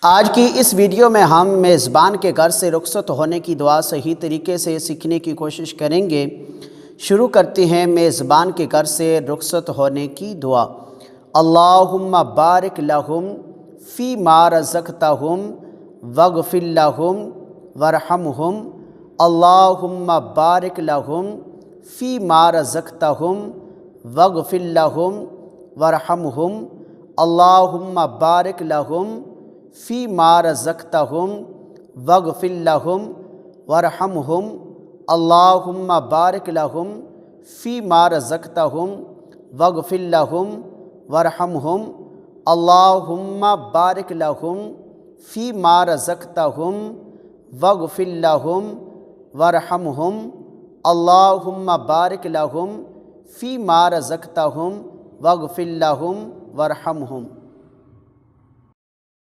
آج کی اس ویڈیو میں ہم میزبان کے گھر سے رخصت ہونے کی دعا صحیح طریقے سے سیکھنے کی کوشش کریں گے۔ شروع کرتے ہیں میزبان کے گھر سے رخصت ہونے کی دعا۔ اللہم بارک لہم فی ما رزقتہم واغفر لہم وارحمہم۔ اللہم بارک لہم فی ما رزقتہم واغفر لہم وارحمہم۔ اللہم بارک لہم فی ما رزقتہم واغفر لہم وارحمہم۔ اللہم بارک لہم فی ما رزقتہم واغفر لہم وارحمہم۔ اللہم بارک لہم فی ما رزقتہم واغفر لہم وارحمہم۔ اللہم بارک لہم فی ما رزقتہم واغفر لہم وارحمہم۔